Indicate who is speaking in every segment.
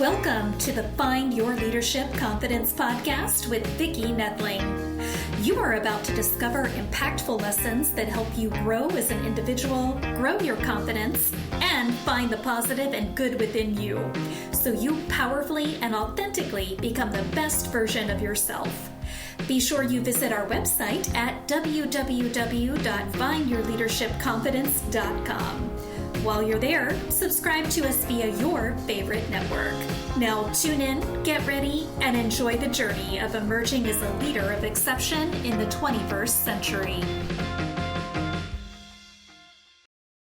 Speaker 1: Welcome to the Find Your Leadership Confidence podcast with Vicki Noethling. You are about to discover impactful lessons that help you grow as an individual, grow your confidence, and find the positive and good within you, so you powerfully and authentically become the best version of yourself. Be sure you visit our website at www.findyourleadershipconfidence.com. While you're there, subscribe to us via your favorite network. Now tune in, get ready, and enjoy the journey of emerging as a leader of exception in the 21st century.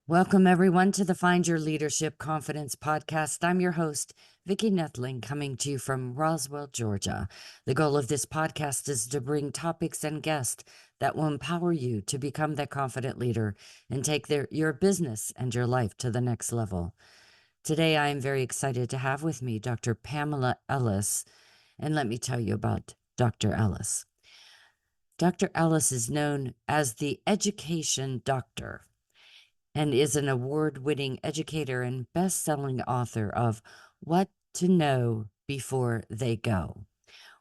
Speaker 2: Welcome, everyone, to the Find Your Leadership Confidence podcast. I'm your host, Vicki Noethling, coming to you from Roswell, Georgia. The goal of this podcast is to bring topics and guests that will empower you to become that confident leader and take your business and your life to the next level. Today, I am very excited to have with me Dr. Pamela Ellis, and let me tell you about Dr. Ellis. Dr. Ellis is known as the education doctor and is an award-winning educator and best-selling author of What to Know Before They Go.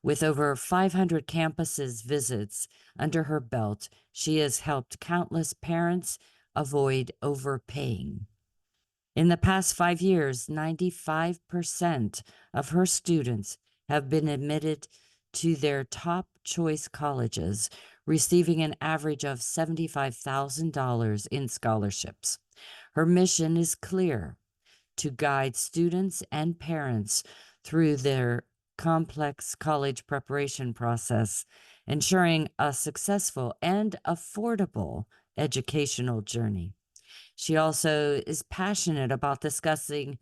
Speaker 2: With over 500 campuses visits under her belt, she has helped countless parents avoid overpaying. In the past 5 years, 95% of her students have been admitted to their top choice colleges, receiving an average of $75,000 in scholarships. Her mission is clear: to guide students and parents through their complex college preparation process, ensuring a successful and affordable educational journey. She also is passionate about discussing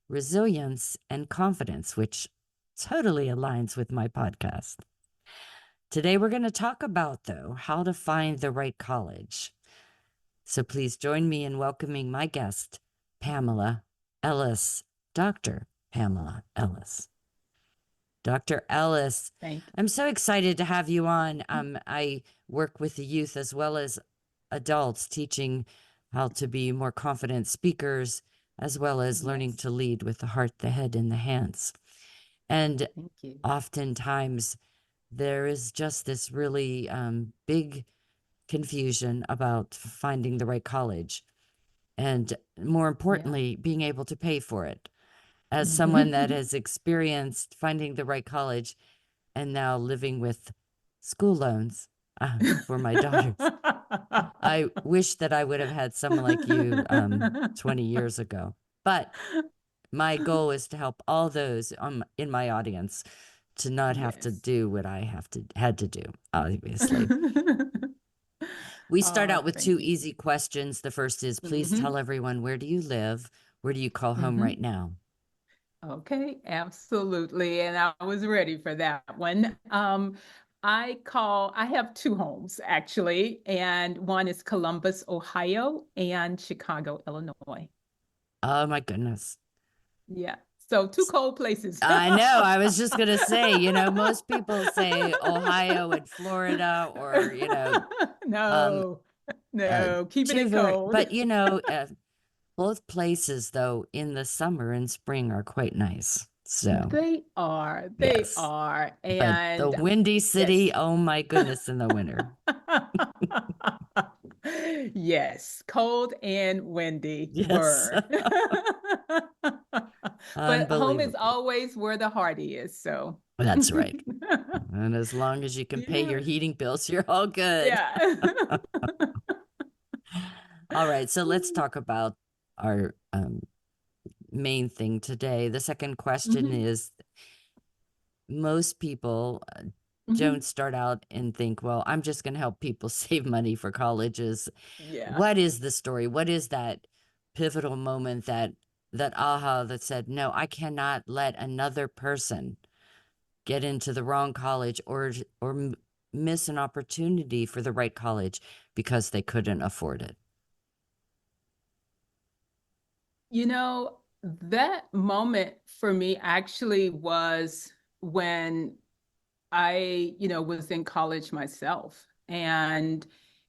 Speaker 2: resilience and confidence, which totally aligns with my podcast. Today, we're going to talk about, though, how to find the right college. So please join me in welcoming my guest, Pamela Ellis, Dr. Pamela Ellis. Dr. Ellis, I'm so excited to have you on. I work with the youth as well as adults, teaching how to be more confident speakers, as well as learning to lead with the heart, the head, and the hands. And oftentimes there is just this really big confusion about finding the right college, and more importantly, being able to pay for it. As someone that has experienced finding the right college and now living with school loans for my daughters, I wish that I would have had someone like you 20 years ago. But my goal is to help all those in my audience to not have to do what I had to do, obviously. We start out with two easy questions. The first is, please tell everyone, where do you live? Where do you call home right now?
Speaker 3: Okay, absolutely. And I was ready for that one. I have two homes actually, and one is Columbus, Ohio, and Chicago, Illinois.
Speaker 2: Oh my goodness.
Speaker 3: Yeah. So two cold places.
Speaker 2: I know. I was just going to say, most people say Ohio and Florida, or,
Speaker 3: No, keeping it cold.
Speaker 2: But, both places, though, in the summer and spring are quite nice. So
Speaker 3: they are.
Speaker 2: And but the Windy City, oh my goodness, in the winter.
Speaker 3: Yes, cold and windy. Yes. But home is always where the heart is. So
Speaker 2: that's right. And as long as you can pay your heating bills, you're all good.
Speaker 3: Yeah.
Speaker 2: All right. So let's talk about our main thing today. The second question is, most people don't start out and think, well, I'm just going to help people save money for colleges. Yeah. What is the story? What is that pivotal moment, that aha that said, no, I cannot let another person get into the wrong college or miss an opportunity for the right college because they couldn't afford it?
Speaker 3: That moment for me actually was when I, was in college myself. And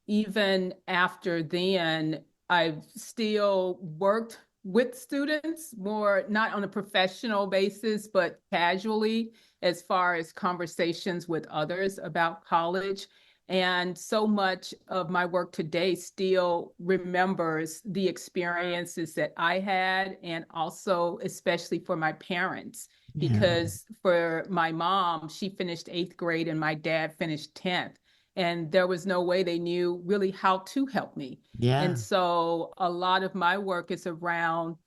Speaker 3: even after then, I've still worked with students, more not on a professional basis, but casually, as far as conversations with others about college. And so much of my work today still remembers the experiences that I had, and also, especially for my parents,
Speaker 2: Yeah.
Speaker 3: because for my mom, she finished 8th grade and my dad finished 10th. And there was no way they knew really how to help me.
Speaker 2: Yeah.
Speaker 3: And so a lot of my work is around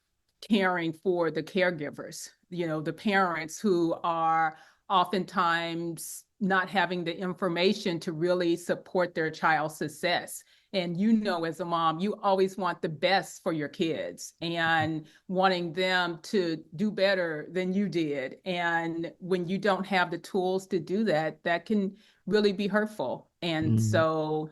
Speaker 3: caring for the caregivers, the parents who are oftentimes not having the information to really support their child's success. And as a mom, you always want the best for your kids and wanting them to do better than you did. And when you don't have the tools to do that, that can really be hurtful. And
Speaker 2: Mm.
Speaker 3: so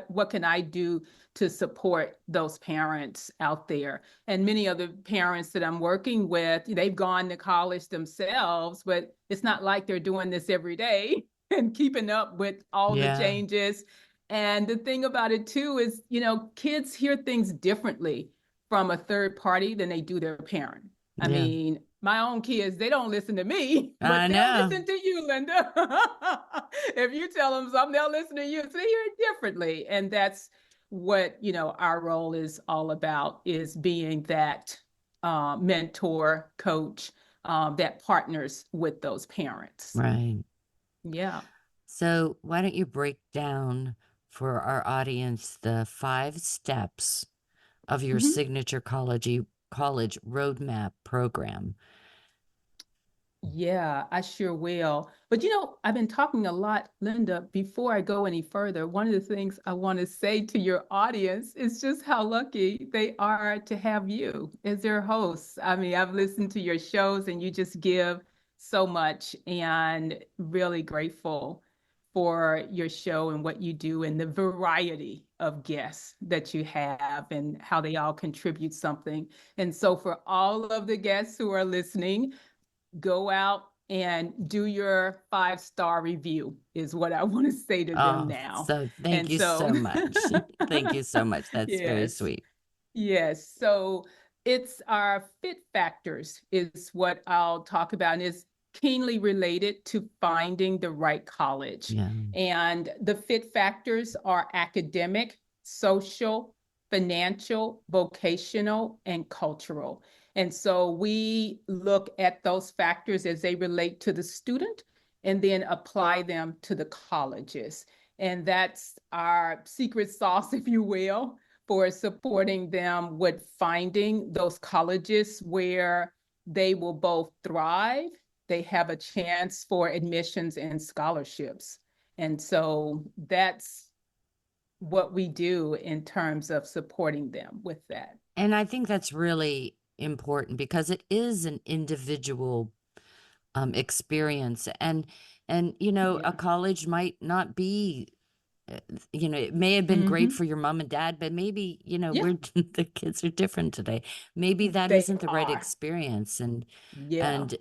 Speaker 3: what can I do to support those parents out there? And many of the parents that I'm working with, they've gone to college themselves, but it's not like they're doing this every day and keeping up with all the
Speaker 2: Yeah.
Speaker 3: changes. And the thing about it too is, kids hear things differently from a third party than they do their parent. I
Speaker 2: Yeah.
Speaker 3: mean, my own kids, they don't listen to me,
Speaker 2: I
Speaker 3: but they'll
Speaker 2: know.
Speaker 3: listen to you, Linda. If you tell them something, they'll listen to you. So they hear it differently. And that's what, our role is all about, is being that mentor, coach, that partners with those parents.
Speaker 2: Right.
Speaker 3: Yeah.
Speaker 2: So why don't you break down for our audience the 5 steps of your
Speaker 3: Mhm.
Speaker 2: signature college roadmap program?
Speaker 3: Yeah, I sure will. But I've been talking a lot, Linda. Before I go any further, one of the things I want to say to your audience is just how lucky they are to have you as their hosts. I mean, I've listened to your shows and you just give so much, and really grateful for your show and what you do and the variety of guests that you have and how they all contribute something. And so for all of the guests who are listening, go out and do your 5-star review is what I want to say to them
Speaker 2: Oh,
Speaker 3: now.
Speaker 2: so thank
Speaker 3: And
Speaker 2: you
Speaker 3: so,
Speaker 2: so much. Thank you so much. That's very
Speaker 3: yes,
Speaker 2: sweet.
Speaker 3: yes. So it's our fit factors is what I'll talk about, and it's keenly related to finding the right college.
Speaker 2: Yeah.
Speaker 3: And the fit factors are academic, social, financial, vocational, and cultural. And so we look at those factors as they relate to the student and then apply them to the colleges. And that's our secret sauce, if you will, for supporting them with finding those colleges where they will both thrive, they have a chance for admissions and scholarships. And so that's what we do in terms of supporting them with that.
Speaker 2: And I think that's really important because it is an individual experience. And a
Speaker 3: Yeah.
Speaker 2: college might not be it may have been great
Speaker 3: Mm-hmm.
Speaker 2: for your mom and dad, but maybe,
Speaker 3: Yeah,
Speaker 2: we're the kids are different today. Maybe that
Speaker 3: they
Speaker 2: isn't the right
Speaker 3: are.
Speaker 2: experience. And
Speaker 3: Yeah,
Speaker 2: and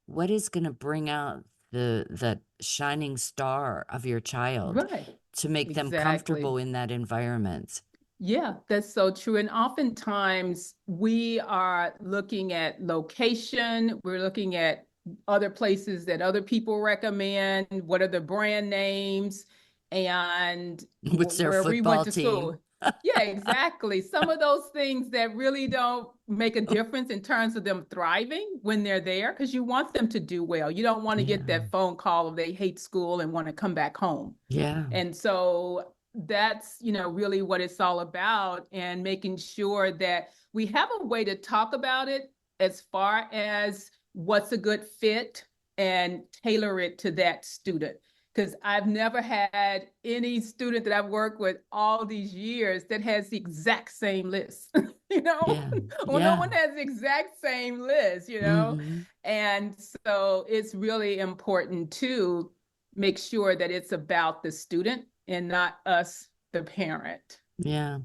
Speaker 2: what is going to bring out the shining star of your child
Speaker 3: right.
Speaker 2: to make them
Speaker 3: Exactly.
Speaker 2: comfortable in that environment?
Speaker 3: Yeah, that's so true. And oftentimes we are looking at location, we're looking at other places that other people recommend, what are the brand names, and
Speaker 2: What's their
Speaker 3: where we went
Speaker 2: football
Speaker 3: to
Speaker 2: team?
Speaker 3: school. Yeah, exactly. Some of those things that really don't make a difference in terms of them thriving when they're there, because you want them to do well. You don't want to get
Speaker 2: Yeah.
Speaker 3: that phone call of they hate school and want to come back home.
Speaker 2: Yeah.
Speaker 3: And so that's, really what it's all about, and making sure that we have a way to talk about it as far as what's a good fit and tailor it to that student. Because I've never had any student that I've worked with all these years that has the exact same list, you know?
Speaker 2: Yeah.
Speaker 3: Well, no
Speaker 2: Yeah.
Speaker 3: one has the exact same list.
Speaker 2: Mm-hmm.
Speaker 3: And so it's really important to make sure that it's about the student and not us, the parent.
Speaker 2: Yeah.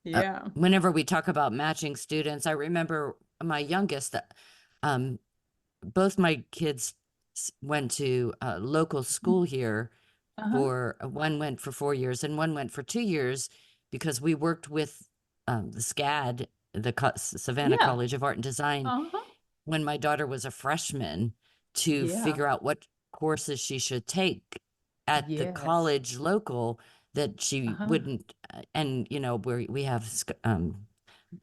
Speaker 3: Yeah.
Speaker 2: Whenever we talk about matching students, I remember my youngest, um, both my kids went to a local school here
Speaker 3: Uh-huh.
Speaker 2: for one went for 4 years and one went for 2 years because we worked with the SCAD, Savannah
Speaker 3: Yeah.
Speaker 2: College of Art and Design,
Speaker 3: Uh-huh.
Speaker 2: when my daughter was a freshman to
Speaker 3: Yeah.
Speaker 2: figure out what courses she should take at the
Speaker 3: Yes.
Speaker 2: college local that she
Speaker 3: Uh-huh.
Speaker 2: wouldn't, and where we have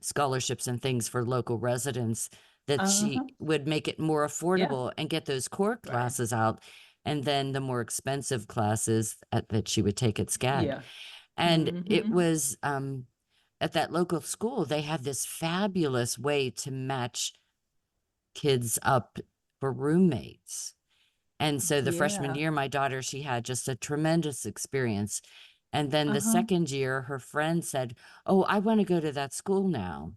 Speaker 2: scholarships and things for local residents, that she
Speaker 3: Uh-huh.
Speaker 2: would make it more
Speaker 3: Yeah.
Speaker 2: affordable and get those core
Speaker 3: Right.
Speaker 2: classes out, and then the more expensive classes that she would take at SCAD.
Speaker 3: Yeah.
Speaker 2: And it
Speaker 3: Mm-hmm.
Speaker 2: was at that local school, they had this fabulous way to match kids up for roommates. And so the freshman
Speaker 3: Yeah.
Speaker 2: year, my daughter, she had just a tremendous experience. And then the
Speaker 3: Uh-huh.
Speaker 2: second year, her friend said, "Oh, I want to go to that school now."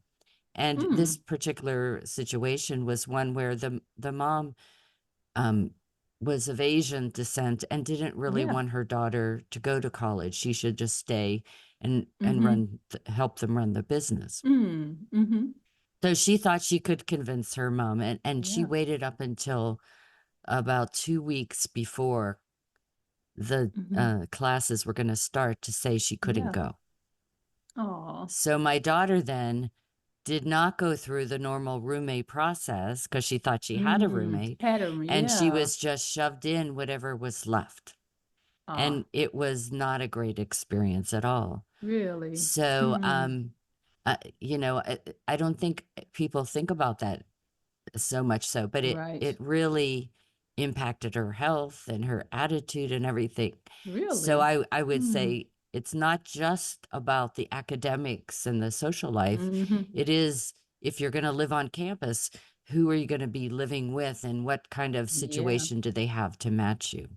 Speaker 2: And this
Speaker 3: Mm.
Speaker 2: particular situation was one where the mom um, was of Asian descent and didn't really
Speaker 3: Yeah.
Speaker 2: want her daughter to go to college. She should just stay and
Speaker 3: Mm-hmm.
Speaker 2: help them run the business.
Speaker 3: Mm. Mm-hmm.
Speaker 2: So she thought she could convince her mom, and she
Speaker 3: Yeah.
Speaker 2: waited up until about 2 weeks before the
Speaker 3: Mm-hmm.
Speaker 2: classes were going to start to say she couldn't
Speaker 3: Yeah.
Speaker 2: go.
Speaker 3: Oh.
Speaker 2: So my daughter then did not go through the normal roommate process because she thought she had a
Speaker 3: Mm.
Speaker 2: roommate,
Speaker 3: Had him.
Speaker 2: and she
Speaker 3: Yeah.
Speaker 2: was just shoved in whatever was left.
Speaker 3: Ah.
Speaker 2: And it was not a great experience at all.
Speaker 3: Really?
Speaker 2: So,
Speaker 3: Mm.
Speaker 2: I don't think people think about that so much so, but it
Speaker 3: Right.
Speaker 2: really impacted her health and her attitude and everything. So
Speaker 3: Really?
Speaker 2: I would
Speaker 3: Mm.
Speaker 2: say it's not just about the academics and the social life.
Speaker 3: Mm-hmm.
Speaker 2: It is, if you're going to live on campus, who are you going to be living with, and what kind of
Speaker 3: Yeah.
Speaker 2: situation do they have to match you?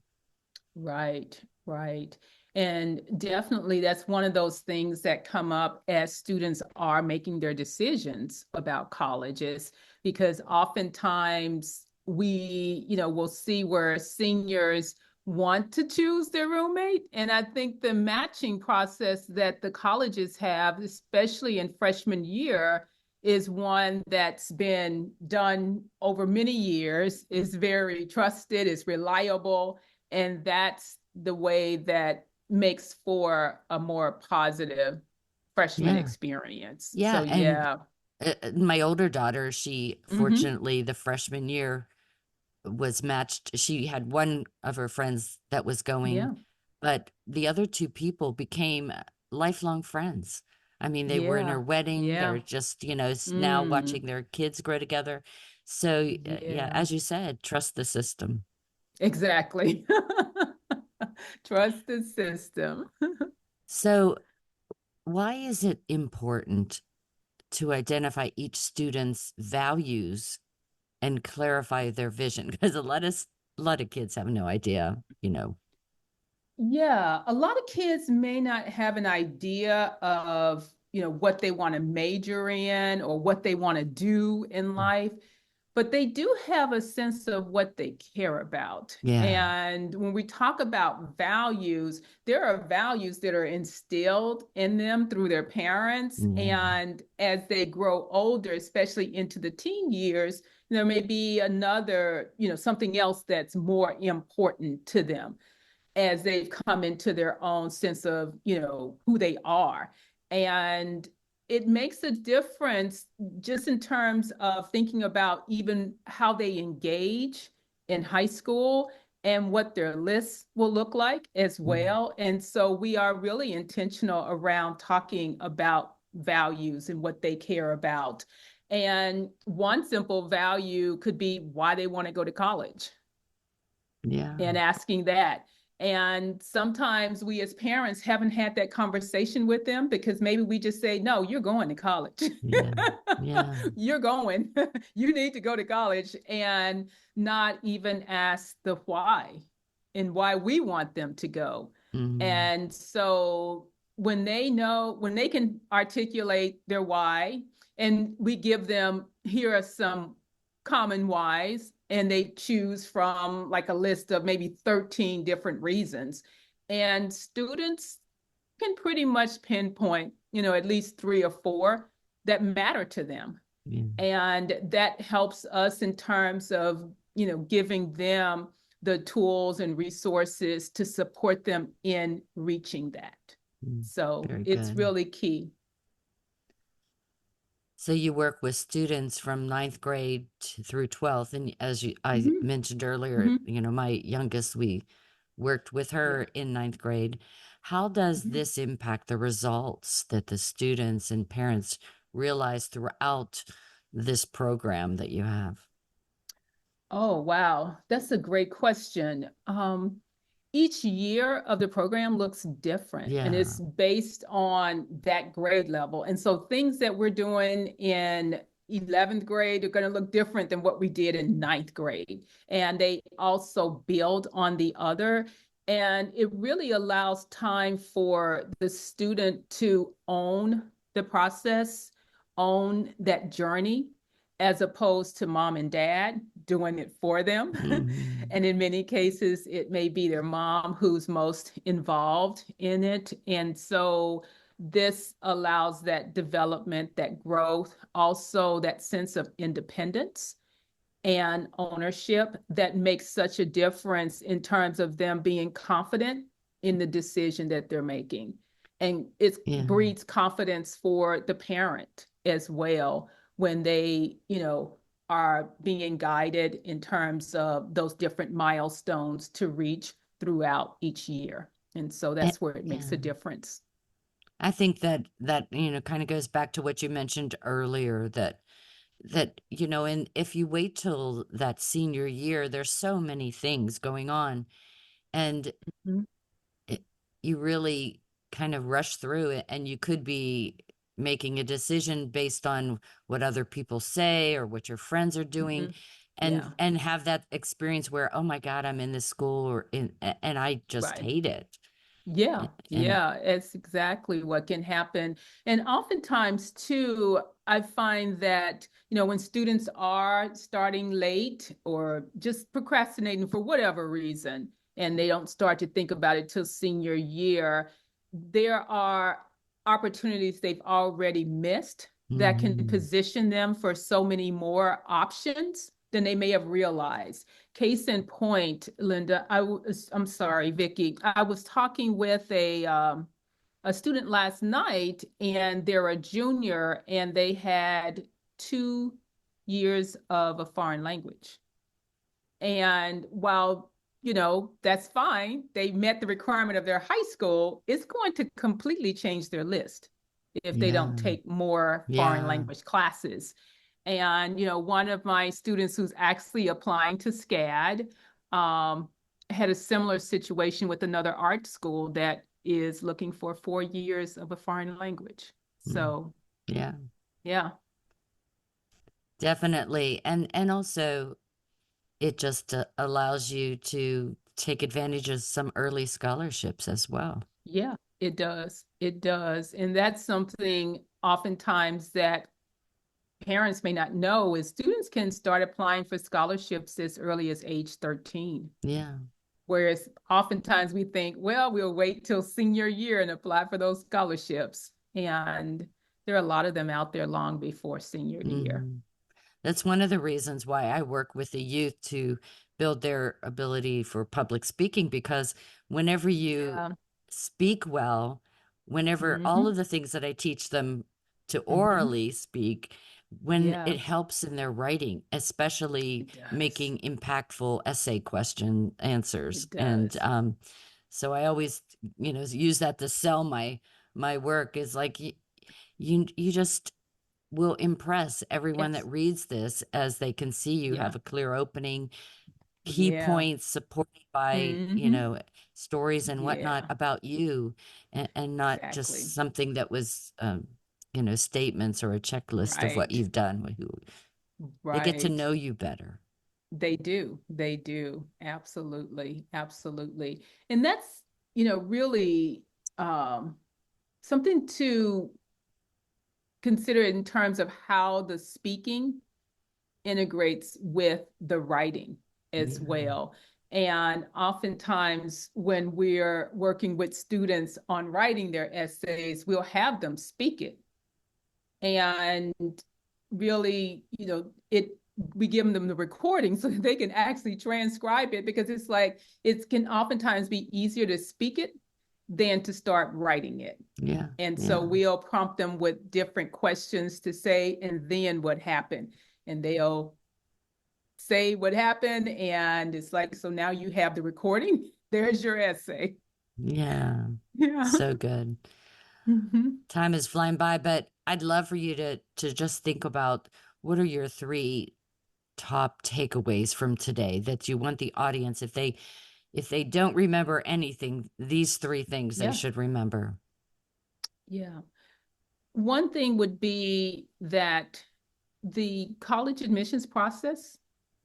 Speaker 3: Right, right. And definitely that's one of those things that come up as students are making their decisions about colleges, because oftentimes we, will see where seniors want to choose their roommate. And I think the matching process that the colleges have, especially in freshman year, is one that's been done over many years, is very trusted, is reliable, and that's the way that makes for a more positive freshman
Speaker 2: Yeah.
Speaker 3: experience.
Speaker 2: Yeah.
Speaker 3: So
Speaker 2: And
Speaker 3: yeah.
Speaker 2: my older daughter, she
Speaker 3: Mm-hmm.
Speaker 2: fortunately, the freshman year was matched. She had one of her friends that was going,
Speaker 3: Yeah.
Speaker 2: but the other two people became lifelong friends. I mean, they were in her
Speaker 3: Yeah.
Speaker 2: wedding. They're
Speaker 3: Yeah.
Speaker 2: just, now
Speaker 3: Mm.
Speaker 2: watching their kids grow together. So, yeah,
Speaker 3: Yeah.
Speaker 2: as you said, trust the system.
Speaker 3: Exactly. Trust the system.
Speaker 2: So, why is it important to identify each student's values and clarify their vision? Because a lot of kids have no idea.
Speaker 3: Yeah, a lot of kids may not have an idea of, what they want to major in or what they want to do in life, but they do have a sense of what they care about.
Speaker 2: Yeah.
Speaker 3: And when we talk about values, there are values that are instilled in them through their parents.
Speaker 2: Yeah.
Speaker 3: And as they grow older, especially into the teen years, there may be another, something else that's more important to them as they've come into their own sense of, who they are. And it makes a difference just in terms of thinking about even how they engage in high school and what their lists will look like as
Speaker 2: Mm.
Speaker 3: well. And so we are really intentional around talking about values and what they care about. And one simple value could be why they want to go to college
Speaker 2: Yeah.
Speaker 3: and asking that. And sometimes we as parents haven't had that conversation with them because maybe we just say, no, you're going to college.
Speaker 2: Yeah. Yeah.
Speaker 3: You're going. You need to go to college, and not even ask the why and why we want them to go.
Speaker 2: Mm.
Speaker 3: And so when they can articulate their why, and we give them, here are some common whys, and they choose from like a list of maybe 13 different reasons. And students can pretty much pinpoint, at least 3 or 4 that matter to them.
Speaker 2: Yeah.
Speaker 3: And that helps us in terms of, giving them the tools and resources to support them in reaching that.
Speaker 2: Mm.
Speaker 3: So
Speaker 2: Very
Speaker 3: it's
Speaker 2: good.
Speaker 3: really key.
Speaker 2: So you work with students from ninth grade through 12th. And as I
Speaker 3: Mhm,
Speaker 2: mentioned earlier,
Speaker 3: mhm,
Speaker 2: my youngest, we worked with her
Speaker 3: yeah.
Speaker 2: in ninth grade. How does
Speaker 3: Mhm.
Speaker 2: this impact the results that the students and parents realize throughout this program that you have?
Speaker 3: Oh, wow. That's a great question. Each year of the program looks different and
Speaker 2: Yeah.
Speaker 3: it's based on that grade level. And so things that we're doing in 11th grade are going to look different than what we did in ninth grade. And they also build on the other. And it really allows time for the student to own the process, own that journey, as opposed to mom and dad doing it for them.
Speaker 2: Hmm.
Speaker 3: And in many cases, it may be their mom who's most involved in it. And so this allows that development, that growth, also that sense of independence and ownership that makes such a difference in terms of them being confident in the decision that they're making. And it
Speaker 2: Yeah.
Speaker 3: breeds confidence for the parent as well when they, are being guided in terms of those different milestones to reach throughout each year. And so
Speaker 2: And,
Speaker 3: that's where it makes
Speaker 2: yeah.
Speaker 3: a difference.
Speaker 2: I think that kind of goes back to what you mentioned earlier, that and if you wait till that senior year, there's so many things going on, and
Speaker 3: Mhm.
Speaker 2: it, you really kind of rush through it, and you could be making a decision based on what other people say or what your friends are doing,
Speaker 3: Mhm.
Speaker 2: and
Speaker 3: Yeah.
Speaker 2: and have that experience where, oh my God, I'm in this school and I just
Speaker 3: Right.
Speaker 2: hate it.
Speaker 3: Yeah,
Speaker 2: And
Speaker 3: yeah, it's exactly what can happen. And oftentimes, too, I find that, when students are starting late or just procrastinating for whatever reason, and they don't start to think about it till senior year, there are opportunities they've already missed that can
Speaker 2: Mhm.
Speaker 3: position them for so many more options than they may have realized. Case in point, Linda, I'm sorry, Vicki. I was talking with a student last night, and they're a junior, and they had 2 years of a foreign language. And while, that's fine, they met the requirement of their high school, it's going to completely change their list if they don't
Speaker 2: Yeah.
Speaker 3: take more foreign
Speaker 2: Yeah.
Speaker 3: language classes. And, one of my students who's actually applying to SCAD had a similar situation with another art school that is looking for 4 years of a foreign language.
Speaker 2: Mm.
Speaker 3: So,
Speaker 2: Yeah.
Speaker 3: yeah.
Speaker 2: Definitely. And also it just allows you to take advantage of some early scholarships as well.
Speaker 3: Yeah, it does. It does. And that's something oftentimes that parents may not know is students can start applying for scholarships as early as age 13.
Speaker 2: Yeah.
Speaker 3: Whereas oftentimes we think, well, we'll wait till senior year and apply for those scholarships. And there are a lot of them out there long before senior year.
Speaker 2: Hmm. That's one of the reasons why I work with the youth to build their ability for public speaking, because whenever you
Speaker 3: Yeah.
Speaker 2: speak well, whenever all
Speaker 3: Hmm.
Speaker 2: of the things that I teach them to
Speaker 3: Hmm.
Speaker 2: orally speak, when
Speaker 3: Yeah,
Speaker 2: it helps in their writing, especially
Speaker 3: it does.
Speaker 2: making impactful essay question answers.
Speaker 3: It
Speaker 2: And
Speaker 3: does.
Speaker 2: so I always, use that to sell my work, is like you just will impress everyone that
Speaker 3: Yes.
Speaker 2: reads this, as they can see you
Speaker 3: Yeah.
Speaker 2: have a clear opening, key
Speaker 3: Yeah.
Speaker 2: points supported by,
Speaker 3: Hmm.
Speaker 2: stories and whatnot
Speaker 3: Yeah.
Speaker 2: about you, and not
Speaker 3: Exactly.
Speaker 2: just something that was, statements or a checklist of what
Speaker 3: Right.
Speaker 2: you've done. They get to
Speaker 3: Right.
Speaker 2: know you better.
Speaker 3: They do. They do. Absolutely. Absolutely. And that's, really um, something to consider in terms of how the speaking integrates with the writing as
Speaker 2: Yeah.
Speaker 3: well. And oftentimes, when we're working with students on writing their essays, we'll have them speak it. And really, we give them the recording so that they can actually transcribe it, because it's like it can oftentimes be easier to speak it than to start writing it.
Speaker 2: Yeah.
Speaker 3: And so we'll prompt them with different questions to say, and then what happened. And they'll say what happened. And it's like, so now you have the recording. There's your essay.
Speaker 2: Yeah.
Speaker 3: Yeah.
Speaker 2: So good.
Speaker 3: Mm-hmm.
Speaker 2: Time is flying by, but I'd love for you to just think about what are your 3 top takeaways from today that you want the audience, if they don't remember anything, these 3 things they should remember.
Speaker 3: Yeah. One thing would be that the college admissions process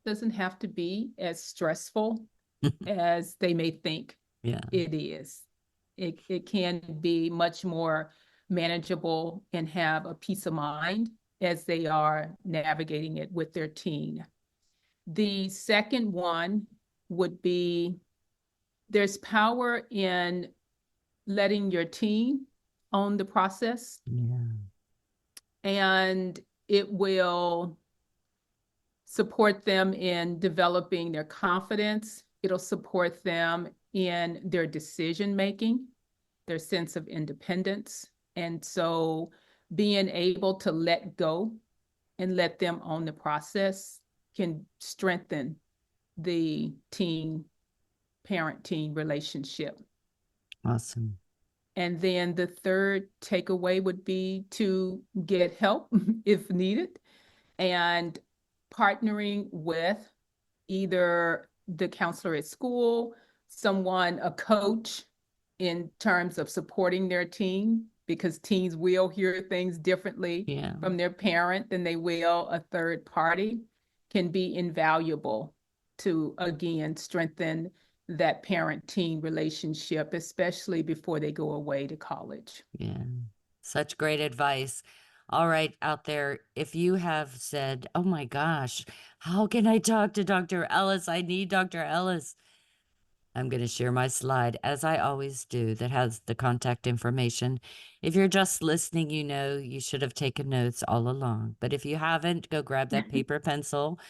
Speaker 3: doesn't have to be as stressful as they may think it is. It can be much more manageable and have a peace of mind as they are navigating it with their teen. The second one would be there's power in letting your teen own the process. And it will support them in developing their confidence. It'll support them in their decision making, their sense of independence. And so being able to let go and let them own the process can strengthen the parent-teen relationship.
Speaker 2: Awesome.
Speaker 3: And then the third takeaway would be to get help if needed, and partnering with either the counselor at school, a coach in terms of supporting their teen, because teens will hear things differently from their parent than they will a third party, can be invaluable to, again, strengthen that parent-teen relationship, especially before they go away to college.
Speaker 2: Yeah, such great advice. All right, out there, if you have said, oh my gosh, how can I talk to Dr. Ellis? I need Dr. Ellis. I'm going to share my slide, as I always do, that has the contact information. If you're just listening, you know you should have taken notes all along. But if you haven't, go grab that paper pencil.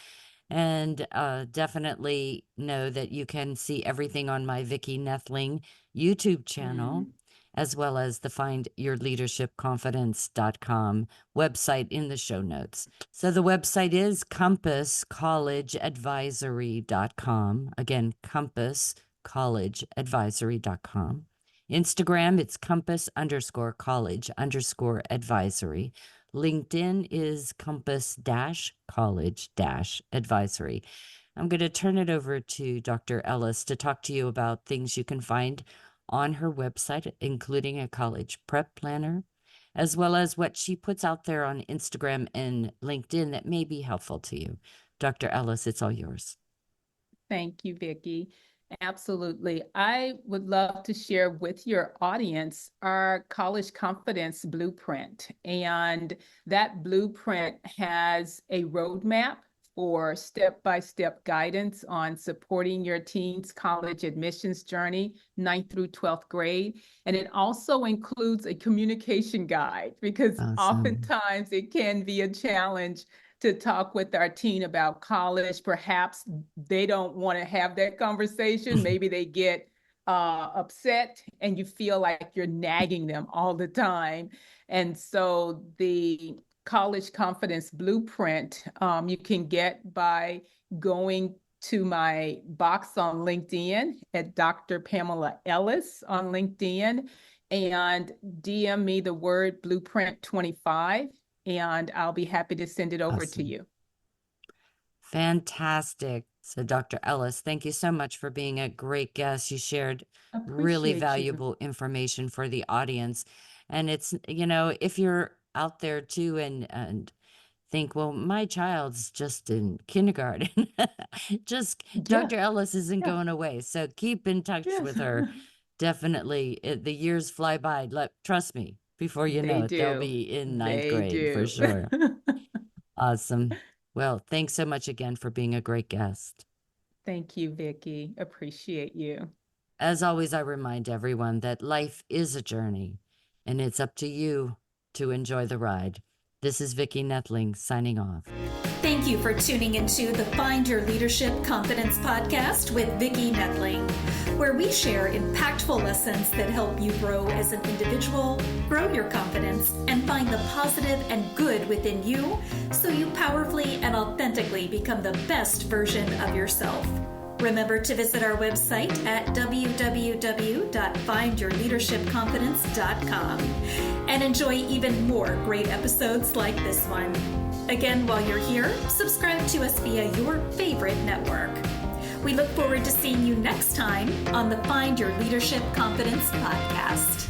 Speaker 2: And definitely know that you can see everything on my Vicki Noethling YouTube channel, as well as the findyourleadershipconfidence.com website in the show notes. So the website is compasscollegeadvisory.com. Again, compasscollegeadvisory.com. Instagram, it's compass_college_advisory. LinkedIn is compass-college-advisory. I'm going to turn it over to Dr. Ellis to talk to you about things you can find on her website, including a college prep planner, as well as what she puts out there on Instagram and LinkedIn that may be helpful to you. Dr. Ellis, it's all yours.
Speaker 3: Thank you, Vicki. Absolutely. I would love to share with your audience our college confidence blueprint. And that blueprint has a roadmap for step-by-step guidance on supporting your teen's college admissions journey, 9th through 12th grade. And it also includes a communication guide, because oftentimes it can be a challenge to talk with our teen about college. Perhaps they don't want to have that conversation. Maybe they get upset and you feel like you're nagging them all the time. And so the college confidence blueprint you can get by going to my box on LinkedIn at Dr. Pamela Ellis on LinkedIn, and DM me the word blueprint 25. And I'll be happy to send it over to you.
Speaker 2: Fantastic. So, Dr. Ellis, thank you so much for being a great guest. You shared really valuable information for the audience. And it's, if you're out there too and think, well, my child's just in kindergarten, Dr. Ellis isn't going away. So keep in touch with her. Definitely. The years fly by. Trust me. Before you know it, they'll be in ninth grade for sure. Awesome. Well, thanks so much again for being a great guest.
Speaker 3: Thank you, Vicki. Appreciate you.
Speaker 2: As always, I remind everyone that life is a journey, and it's up to you to enjoy the ride. This is Vicki Noethling signing off.
Speaker 1: Thank you for tuning into the Find Your Leadership Confidence podcast with Vicki Noethling. where we share impactful lessons that help you grow as an individual, grow your confidence, and find the positive and good within you so you powerfully and authentically become the best version of yourself. Remember to visit our website at www.findyourleadershipconfidence.com and enjoy even more great episodes like this one. Again, while you're here, subscribe to us via your favorite network. We look forward to seeing you next time on the Find Your Leadership Confidence podcast.